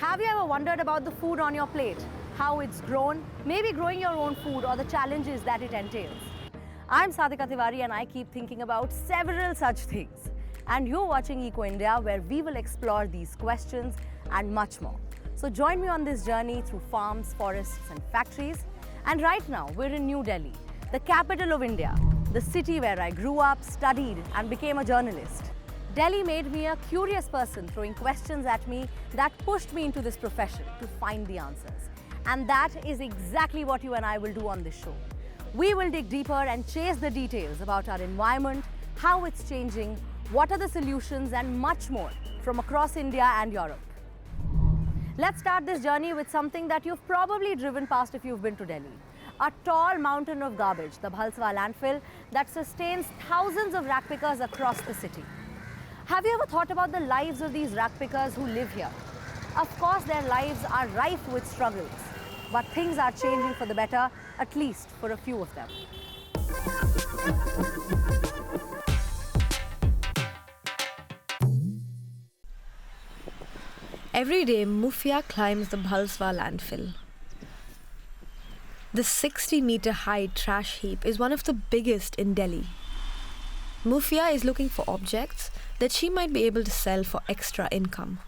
Have you ever wondered about the food on your plate? How it's grown, maybe growing your own food, or the challenges that it entails? I'm Sadhika Tiwari and I keep thinking about several such things. And you're watching Eco India, where we will explore these questions and much more. So join me on this journey through farms, forests and factories. And right now, we're in New Delhi, the capital of India, the city where I grew up, studied and became a journalist. Delhi made me a curious person, throwing questions at me that pushed me into this profession to find the answers. And that is exactly what you and I will do on this show. We will dig deeper and chase the details about our environment, how it's changing, what are the solutions and much more from across India and Europe. Let's start this journey with something that you've probably driven past if you've been to Delhi. A tall mountain of garbage, the Bhalswa landfill that sustains thousands of rack pickers across the city. Have you ever thought about the lives of these rack pickers who live here? Of course, their lives are rife with struggles, but things are changing for the better, at least for a few of them. Every day, Mufia climbs the Bhalswa landfill. The 60-meter-high trash heap is one of the biggest in Delhi. Mufia is looking for objects that she might be able to sell for extra income.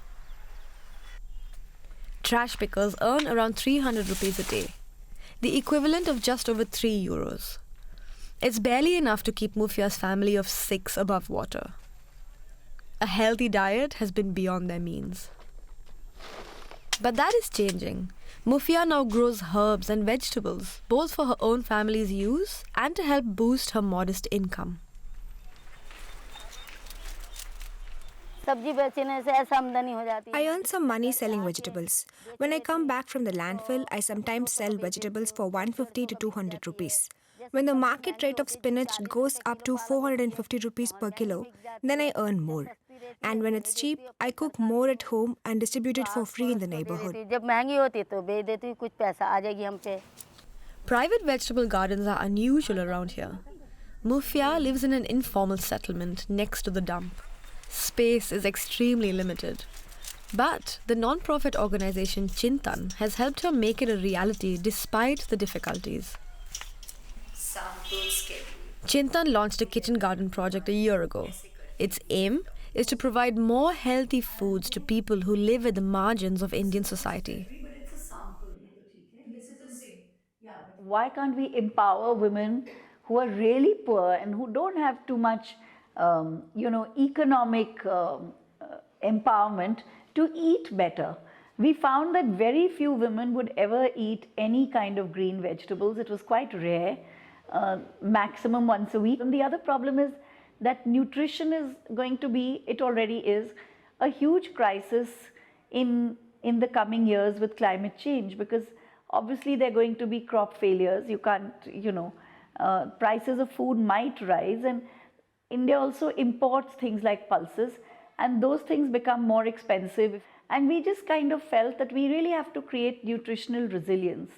Trash pickers earn around 300 rupees a day, the equivalent of just over 3 euros. It's barely enough to keep Mufia's family of 6 above water. A healthy diet has been beyond their means. But that is changing. Mufia now grows herbs and vegetables, both for her own family's use and to help boost her modest income. I earn some money selling vegetables. When I come back from the landfill, I sometimes sell vegetables for 150 to 200 rupees. When the market rate of spinach goes up to 450 rupees per kilo, then I earn more. And when it's cheap, I cook more at home and distribute it for free in the neighborhood. Private vegetable gardens are unusual around here. Mufia lives in an informal settlement next to the dump. Space is extremely limited. But the non-profit organization Chintan has helped her make it a reality despite the difficulties. Chintan launched a kitchen garden project a year ago. Its aim is to provide more healthy foods to people who live at the margins of Indian society. Why can't we empower women who are really poor and who don't have too much economic empowerment to eat better? We found that very few women would ever eat any kind of green vegetables. It was quite rare, maximum once a week. And the other problem is that nutrition is going to be, it already is, a huge crisis in the coming years with climate change, because obviously there are going to be crop failures. You can't, prices of food might rise, and India also imports things like pulses, and those things become more expensive. And we just kind of felt that we really have to create nutritional resilience.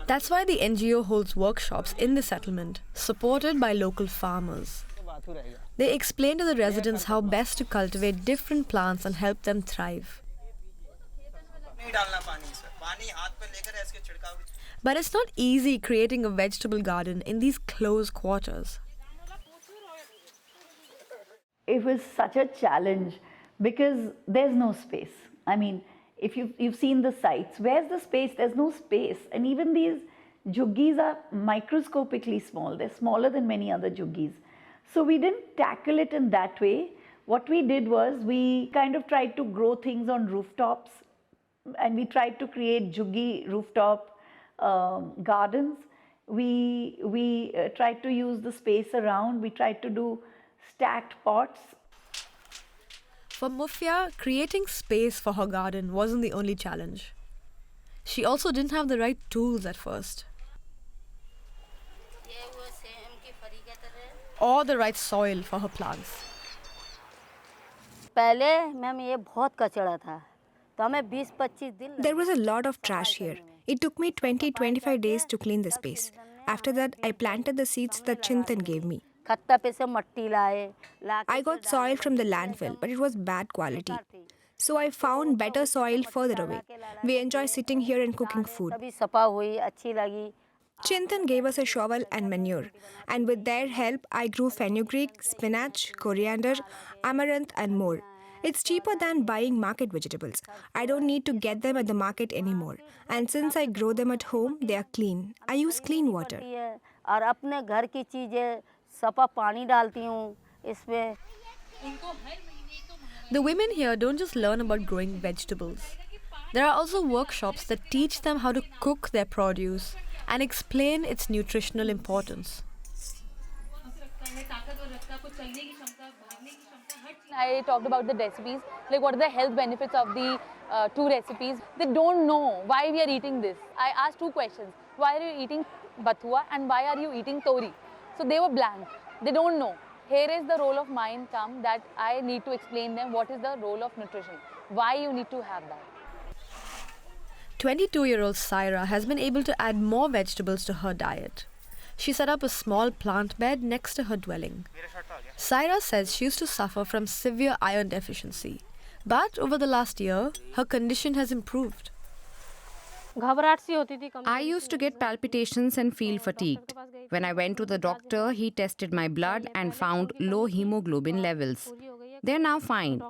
That's why the NGO holds workshops in the settlement, supported by local farmers. They explain to the residents how best to cultivate different plants and help them thrive. But it's not easy creating a vegetable garden in these close quarters. It was such a challenge because there's no space. I mean, if you've seen the sites, where's the space? There's no space. And even these jhuggis are microscopically small. They're smaller than many other jhuggis. So we didn't tackle it in that way. What we did was we kind of tried to grow things on rooftops, and we tried to create jhuggi rooftop gardens. We tried to use the space around. We tried to do stacked pots. For Mufia, creating space for her garden wasn't the only challenge. She also didn't have the right tools at first. Or the right soil for her plants. There was a lot of trash here. It took me 20-25 days to clean the space. After that, I planted the seeds that Chintan gave me. I got soil from the landfill, but it was bad quality. So I found better soil further away. We enjoy sitting here and cooking food. Chintan gave us a shovel and manure, and with their help, I grew fenugreek, spinach, coriander, amaranth, and more. It's cheaper than buying market vegetables. I don't need to get them at the market anymore. And since I grow them at home, they are clean. I use clean water. और अपने घर की चीजें सफा पानी डालती हूँ इसमें. The women here don't just learn about growing vegetables. There are also workshops that teach them how to cook their produce and explain its nutritional importance. I talked about the recipes, like what are the health benefits of the two recipes. They don't know why we are eating this. I asked two questions. Why are you eating bathua and why are you eating tori? So they were blank. They don't know. Here is the role of mine come that I need to explain them what is the role of nutrition. Why you need to have that. 22-year-old Saira has been able to add more vegetables to her diet. She set up a small plant bed next to her dwelling. Saira says she used to suffer from severe iron deficiency, but over the last year, her condition has improved. I used to get palpitations and feel fatigued. When I went to the doctor, he tested my blood and found low hemoglobin levels. They're now fine.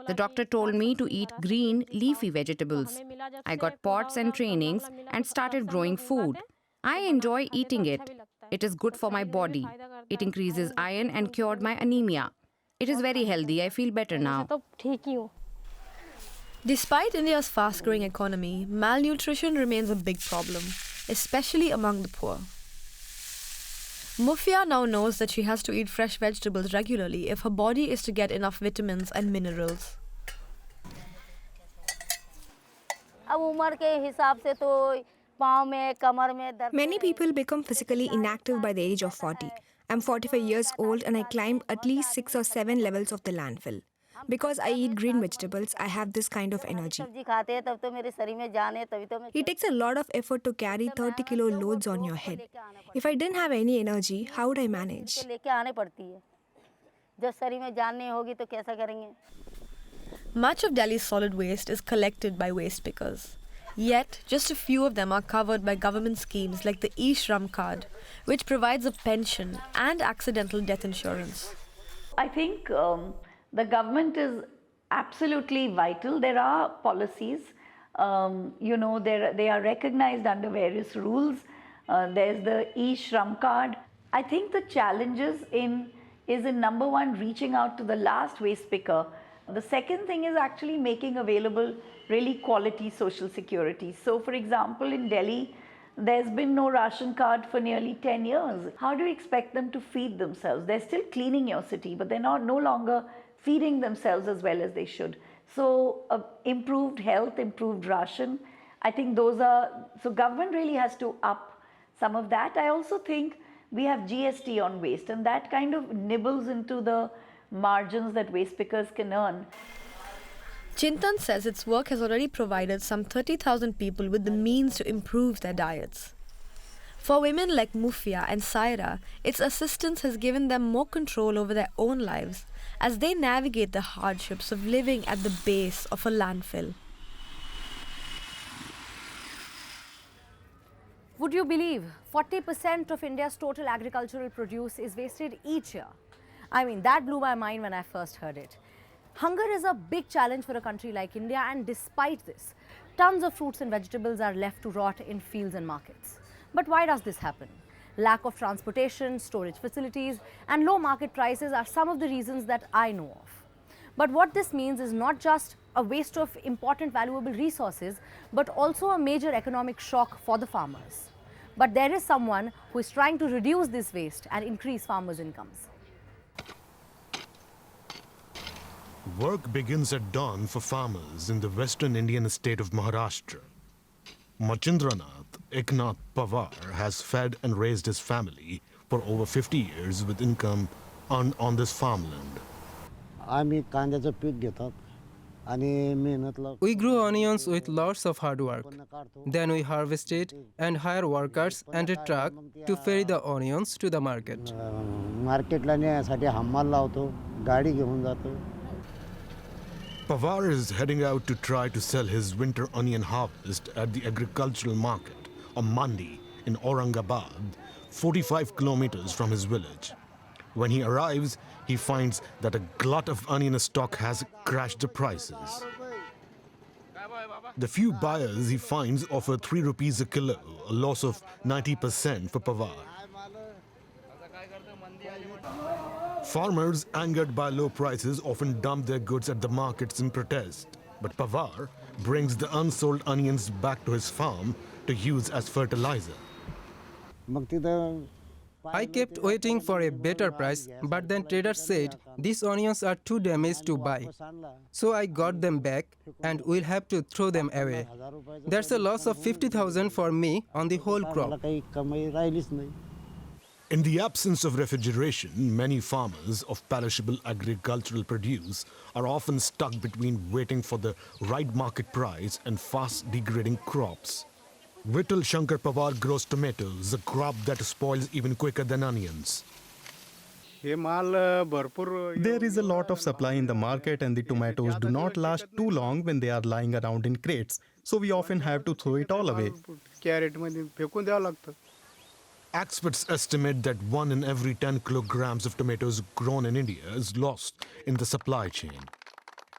The doctor told me to eat green, leafy vegetables. I got pots and trainings and started growing food. I enjoy eating it. It is good for my body. It increases iron and cured my anemia. It is very healthy. I feel better now. Despite India's fast-growing economy, malnutrition remains a big problem, especially among the poor. Mufia now knows that she has to eat fresh vegetables regularly if her body is to get enough vitamins and minerals. Many people become physically inactive by the age of 40. I'm 45 years old and I climbed at least 6 or 7 levels of the landfill. Because I eat green vegetables, I have this kind of energy. It takes a lot of effort to carry 30 kilo loads on your head. If I didn't have any energy, how would I manage? Much of Delhi's solid waste is collected by waste pickers. Yet, just a few of them are covered by government schemes like the E-Shram card, which provides a pension and accidental death insurance. I think the government is absolutely vital. There are policies, they are recognized under various rules. There's the E-Shram card. I think the challenges is in number one, reaching out to the last waste picker. The second thing is actually making available really quality social security. So for example, in Delhi, there's been no ration card for nearly 10 years. How do you expect them to feed themselves? They're still cleaning your city, but they're no longer feeding themselves as well as they should. So improved health, improved ration, I think so government really has to up some of that. I also think we have GST on waste and that kind of nibbles into the margins that waste pickers can earn. Chintan says its work has already provided some 30,000 people with the means to improve their diets. For women like Mufia and Saira, its assistance has given them more control over their own lives as they navigate the hardships of living at the base of a landfill. Would you believe 40% of India's total agricultural produce is wasted each year? I mean, that blew my mind when I first heard it. Hunger is a big challenge for a country like India, and despite this, tons of fruits and vegetables are left to rot in fields and markets. But why does this happen? Lack of transportation, storage facilities, and low market prices are some of the reasons that I know of. But what this means is not just a waste of important valuable resources, but also a major economic shock for the farmers. But there is someone who is trying to reduce this waste and increase farmers' incomes. Work begins at dawn for farmers in the western Indian state of Maharashtra. Machindranath Eknath Pawar has fed and raised his family for over 50 years with income on this farmland. We grow onions with lots of hard work. Then we harvest it and hire workers and a truck to ferry the onions to the market. Pawar is heading out to try to sell his winter onion harvest at the agricultural market, or mandi, in Aurangabad, 45 kilometers from his village. When he arrives, he finds that a glut of onion stock has crashed the prices. The few buyers he finds offer 3 rupees a kilo, a loss of 90% for Pawar. Farmers, angered by low prices, often dump their goods at the markets in protest. But Pawar brings the unsold onions back to his farm to use as fertilizer. I kept waiting for a better price, but then traders said these onions are too damaged to buy. So I got them back and we'll have to throw them away. That's a loss of 50,000 for me on the whole crop. In the absence of refrigeration, many farmers of perishable agricultural produce are often stuck between waiting for the right market price and fast degrading crops. Vittal Shankar Pawar grows tomatoes, a crop that spoils even quicker than onions. There is a lot of supply in the market and the tomatoes do not last too long when they are lying around in crates, so we often have to throw it all away. Experts estimate that 1 in every 10 kilograms of tomatoes grown in India is lost in the supply chain.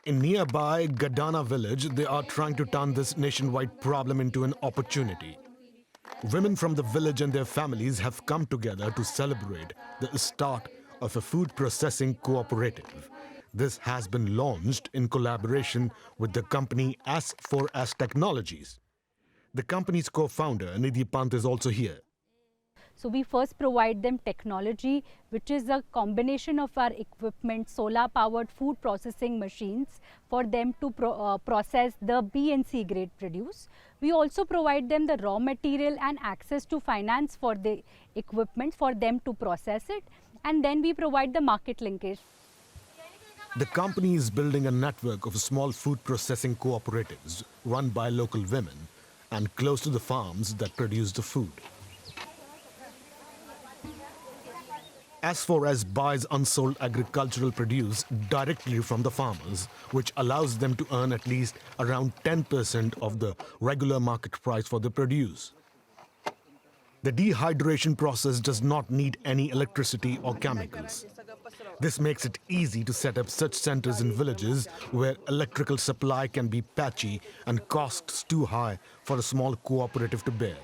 In nearby Gadana village, they are trying to turn this nationwide problem into an opportunity. Women from the village and their families have come together to celebrate the start of a food processing cooperative. This has been launched in collaboration with the company S4S Technologies. The company's co-founder, Nidhi Pant, is also here. So we first provide them technology, which is a combination of our equipment, solar-powered food processing machines for them to process the B and C grade produce. We also provide them the raw material and access to finance for the equipment for them to process it. And then we provide the market linkage. The company is building a network of small food processing cooperatives run by local women and close to the farms that produce the food. S4S buys unsold agricultural produce directly from the farmers, which allows them to earn at least around 10% of the regular market price for the produce. The dehydration process does not need any electricity or chemicals. This makes it easy to set up such centers in villages where electrical supply can be patchy and costs too high for a small cooperative to bear.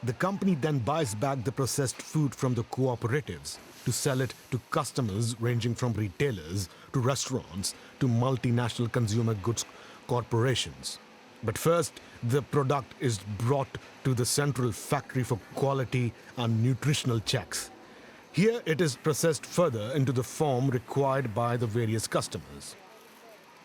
The company then buys back the processed food from the cooperatives to sell it to customers ranging from retailers to restaurants to multinational consumer goods corporations. But first, the product is brought to the central factory for quality and nutritional checks. Here it is processed further into the form required by the various customers.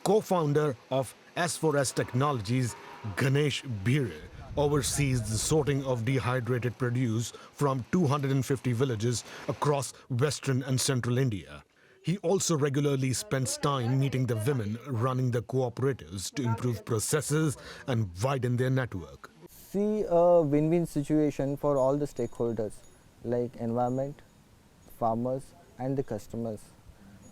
Co-founder of S4S Technologies, Ganesh Bhire, oversees the sorting of dehydrated produce from 250 villages across western and central India. He also regularly spends time meeting the women running the cooperatives to improve processes and widen their network. See a win-win situation for all the stakeholders like environment, farmers and the customers.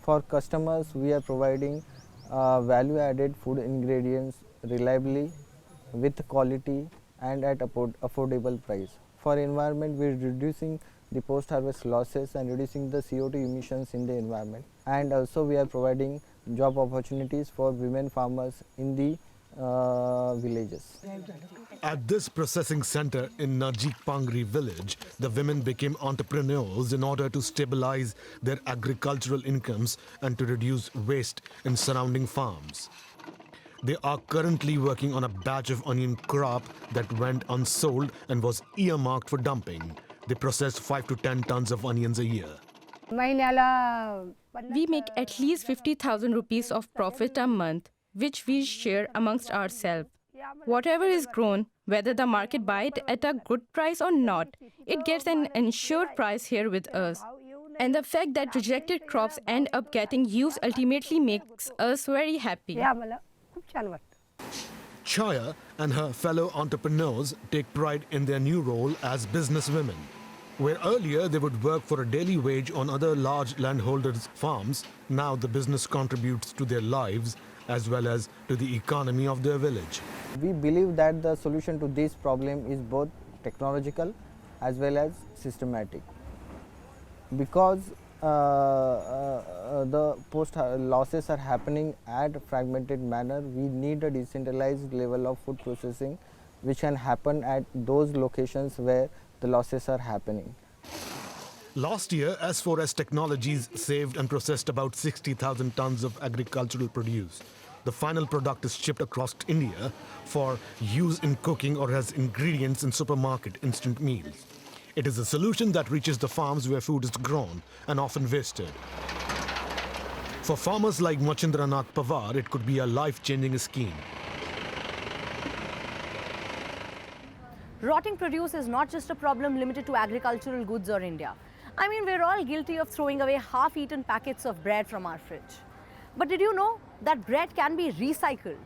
For customers, we are providing value-added food ingredients reliably, with quality and at affordable price. For environment, we are reducing the post-harvest losses and reducing the CO2 emissions in the environment. And also we are providing job opportunities for women farmers in the villages. At this processing center in Najik Pangri village, the women became entrepreneurs in order to stabilize their agricultural incomes and to reduce waste in surrounding farms. They are currently working on a batch of onion crop that went unsold and was earmarked for dumping. They process 5 to 10 tons of onions a year. We make at least 50,000 rupees of profit a month, which we share amongst ourselves. Whatever is grown, whether the market buy it at a good price or not, it gets an ensured price here with us. And the fact that rejected crops end up getting used ultimately makes us very happy. Chaya and her fellow entrepreneurs take pride in their new role as businesswomen. Where earlier they would work for a daily wage on other large landholders' farms, now the business contributes to their lives as well as to the economy of their village. We believe that the solution to this problem is both technological as well as systematic. Because the post losses are happening at a fragmented manner, we need a decentralized level of food processing which can happen at those locations where the losses are happening. Last year, S4S Technologies saved and processed about 60,000 tons of agricultural produce. The final product is shipped across India for use in cooking or as ingredients in supermarket instant meals. It is a solution that reaches the farms where food is grown and often wasted. For farmers like Machindranath Pawar, it could be a life-changing scheme. Rotting produce is not just a problem limited to agricultural goods or India. I mean, we're all guilty of throwing away half-eaten packets of bread from our fridge. But did you know that bread can be recycled?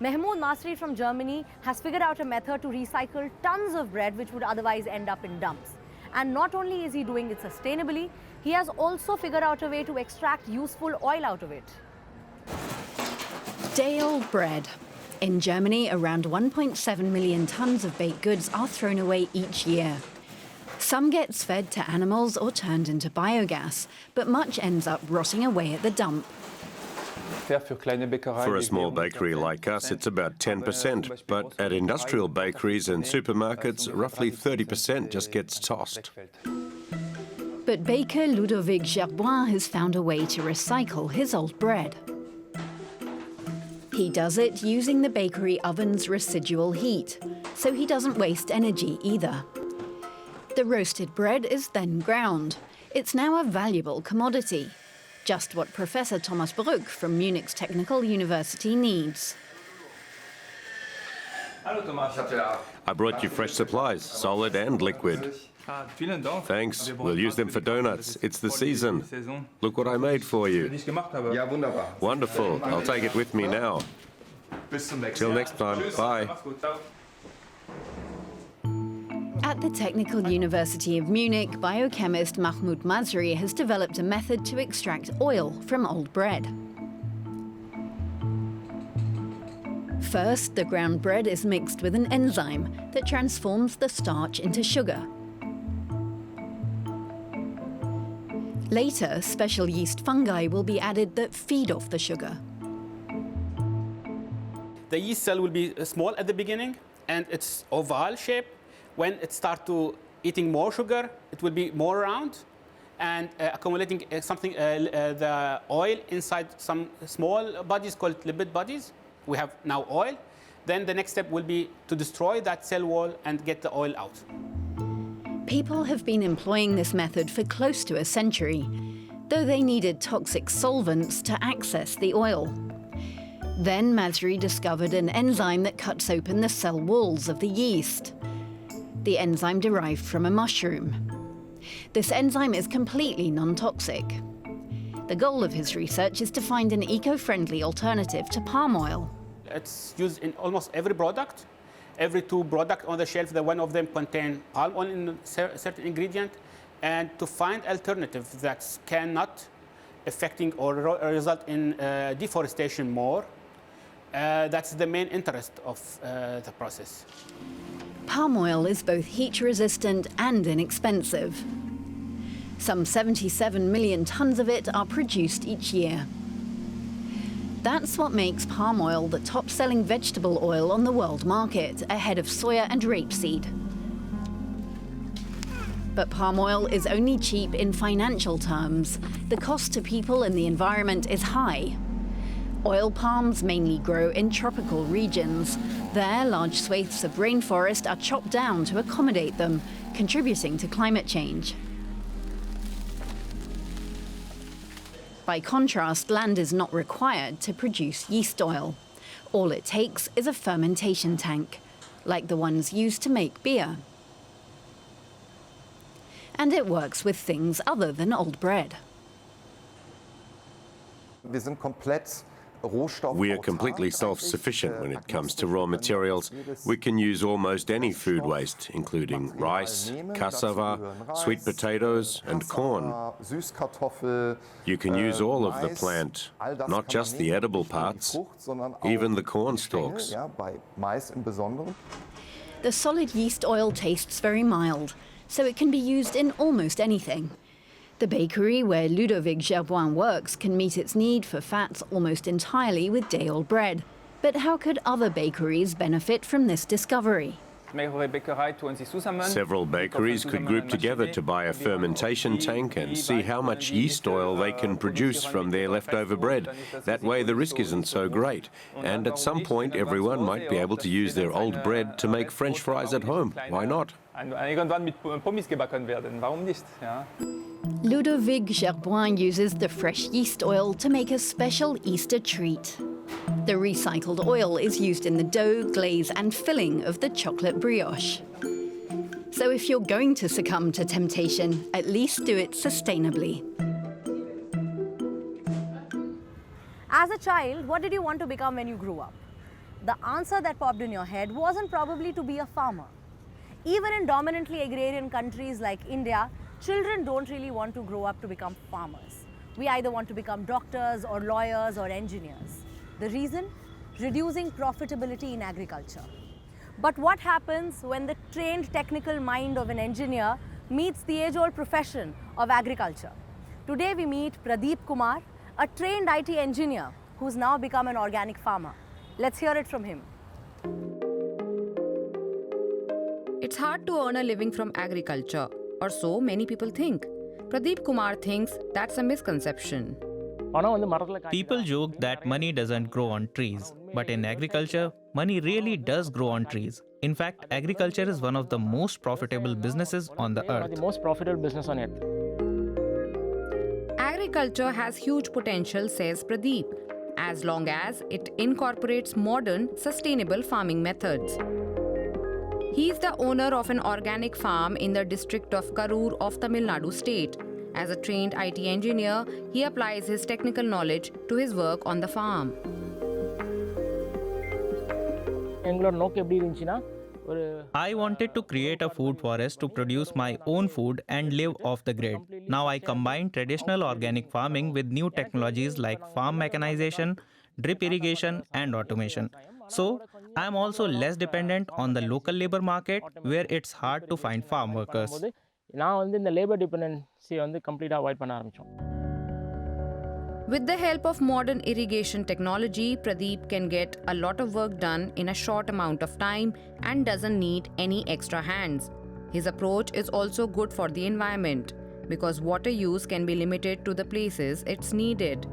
Mahmoud Masri from Germany has figured out a method to recycle tons of bread which would otherwise end up in dumps. And not only is he doing it sustainably, he has also figured out a way to extract useful oil out of it. Day-old bread. In Germany, around 1.7 million tons of baked goods are thrown away each year. Some gets fed to animals or turned into biogas, but much ends up rotting away at the dump. For a small bakery like us, it's about 10%, but at industrial bakeries and supermarkets, roughly 30% just gets tossed. But baker Ludovic Gerboin has found a way to recycle his old bread. He does it using the bakery oven's residual heat, so he doesn't waste energy either. The roasted bread is then ground. It's now a valuable commodity. Just what Professor Thomas Bruck from Munich's Technical University needs. I brought you fresh supplies, solid and liquid. Thanks, we'll use them for donuts. It's the season. Look what I made for you. Wonderful, I'll take it with me now. Till next time, bye. At the Technical University of Munich, biochemist Mahmoud Masri has developed a method to extract oil from old bread. First, the ground bread is mixed with an enzyme that transforms the starch into sugar. Later, special yeast fungi will be added that feed off the sugar. The yeast cell will be small at the beginning, and it's oval shape. When it starts to eating more sugar, it will be more round and accumulating the oil inside some small bodies called lipid bodies. We have now oil. Then the next step will be to destroy that cell wall and get the oil out. People have been employing this method for close to a century, though they needed toxic solvents to access the oil. Then Masri discovered an enzyme that cuts open the cell walls of the yeast. The enzyme derived from a mushroom. This enzyme is completely non-toxic. The goal of his research is to find an eco-friendly alternative to palm oil. It's used in almost every product. Every two products on the shelf, one of them contain palm oil in a certain ingredient. And to find alternatives that cannot affecting or result in deforestation more, that's the main interest of the process. Palm oil is both heat-resistant and inexpensive. Some 77 million tons of it are produced each year. That's what makes palm oil the top-selling vegetable oil on the world market, ahead of soya and rapeseed. But palm oil is only cheap in financial terms. The cost to people and the environment is high. Oil palms mainly grow in tropical regions. There, large swathes of rainforest are chopped down to accommodate them, contributing to climate change. By contrast, land is not required to produce yeast oil. All it takes is a fermentation tank, like the ones used to make beer. And it works with things other than old bread. Wir sind komplett We are completely self-sufficient when it comes to raw materials. We can use almost any food waste, including rice, cassava, sweet potatoes, and corn. You can use all of the plant, not just the edible parts, even the corn stalks. The solid yeast oil tastes very mild, so it can be used in almost anything. The bakery where Ludovic Gerboin works can meet its need for fats almost entirely with day-old bread. But how could other bakeries benefit from this discovery? Several bakeries could group together to buy a fermentation tank and see how much yeast oil they can produce from their leftover bread. That way the risk isn't so great. And at some point everyone might be able to use their old bread to make French fries at home. Why not? Ludovic Gerboin uses the fresh yeast oil to make a special Easter treat. The recycled oil is used in the dough, glaze and filling of the chocolate brioche. So if you're going to succumb to temptation, at least do it sustainably. As a child, what did you want to become when you grew up? The answer that popped in your head wasn't probably to be a farmer. Even in dominantly agrarian countries like India, children don't really want to grow up to become farmers. We either want to become doctors or lawyers or engineers. The reason? Reducing profitability in agriculture. But what happens when the trained technical mind of an engineer meets the age-old profession of agriculture? Today we meet Pradeep Kumar, a trained IT engineer who's now become an organic farmer. Let's hear it from him. It's hard to earn a living from agriculture, or so many people think. Pradeep Kumar thinks that's a misconception. People joke that money doesn't grow on trees, but in agriculture, money really does grow on trees. In fact, agriculture is one of the most profitable businesses on the earth. Agriculture has huge potential, says Pradeep, as long as it incorporates modern, sustainable farming methods. He is the owner of an organic farm in the district of Karur of Tamil Nadu state. As a trained IT engineer, he applies his technical knowledge to his work on the farm. I wanted to create a food forest to produce my own food and live off the grid. Now I combine traditional organic farming with new technologies like farm mechanization, drip irrigation, and automation. So, I am also less dependent on the local labor market where it's hard to find farm workers. With the help of modern irrigation technology, Pradeep can get a lot of work done in a short amount of time and doesn't need any extra hands. His approach is also good for the environment because water use can be limited to the places it's needed.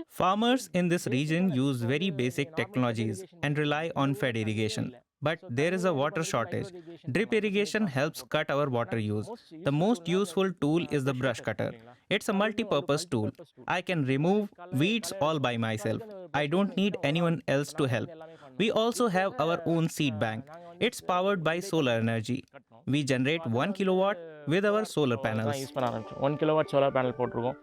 Farmers in this region use very basic technologies and rely on fed irrigation. But there is a water shortage. Drip irrigation helps cut our water use. The most useful tool is the brush cutter. It's a multi-purpose tool. I can remove weeds all by myself. I don't need anyone else to help. We also have our own seed bank. It's powered by solar energy. We generate 1 kilowatt with our solar panels. 1 kilowatt solar panel போட்டிருக்கோம்.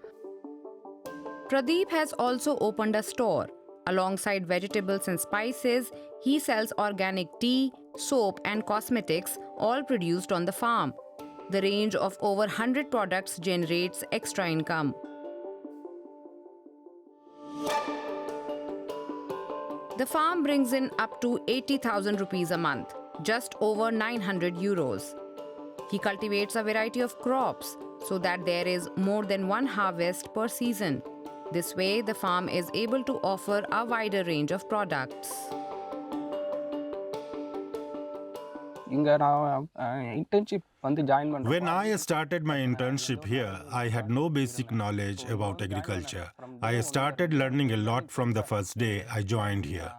Pradeep has also opened a store. Alongside vegetables and spices, he sells organic tea, soap and cosmetics, all produced on the farm. The range of over 100 products generates extra income. The farm brings in up to 80,000 rupees a month, just over 900 euros. He cultivates a variety of crops so that there is more than one harvest per season. This way, the farm is able to offer a wider range of products. When I started my internship here, I had no basic knowledge about agriculture. I started learning a lot from the first day I joined here.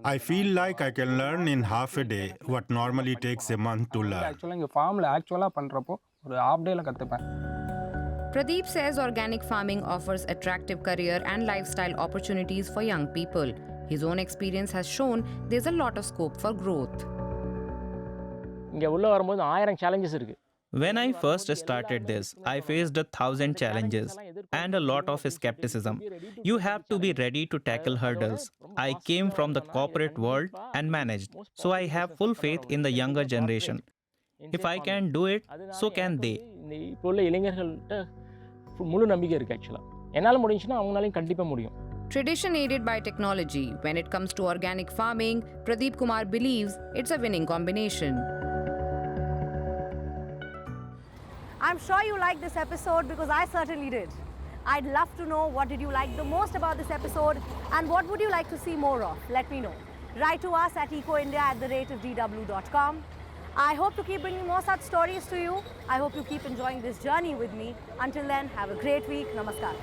I feel like I can learn in half a day what normally takes a month to learn. Pradeep says organic farming offers attractive career and lifestyle opportunities for young people. His own experience has shown there's a lot of scope for growth. When I first started this, I faced 1,000 challenges and a lot of skepticism. You have to be ready to tackle hurdles. I came from the corporate world and managed, so I have full faith in the younger generation. If I can do it, so can they. இப்போ உள்ள இளைஞர்கள்ட்ட முழு நம்பிக்கை இருக்கு ஆக்சுவலா. என்னால முடிஞ்சுனா அவங்களாலயும் கண்டிப்பா முடியும். Tradition aided by technology. When it comes to organic farming, Pradeep Kumar believes it's a winning combination. I'm sure you liked this episode because I certainly did. I'd love to know what did you like the most about this episode and what would you like to see more of? Let me know. Write to us at ecoindia@dw.com. I hope to keep bringing more such stories to you. I hope you keep enjoying this journey with me. Until then, have a great week. Namaskar.